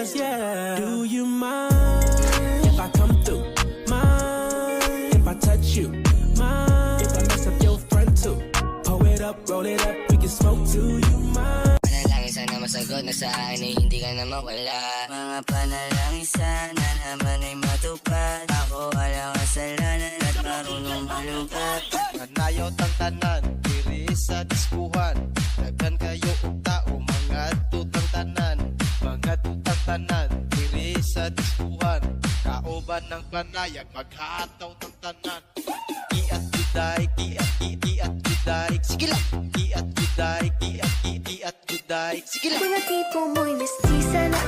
us, yeah. Do you mind if I come through? Mind if I touch you? Mind if I mess up your front too? Pull it up, roll it up, we can smoke too. You mind? Panalangin sana masagot na sa akin ay hindi ka na mawala. Mga panalangin sana naman ay matupad. Ako walang kasalanan at marunong malugat. Kanayaw tantanan, diri sa diskuhan. Daghan kayo ukta o mga tutang tanan. Mga tutang tanan, diri sa diskuhan. Kauban ng panayag, maghataw ng tanan. Iat juday, iat juday. Sige lang! Iat juday, iat juday. Sige lang! Mga tipo mo'y mestiza na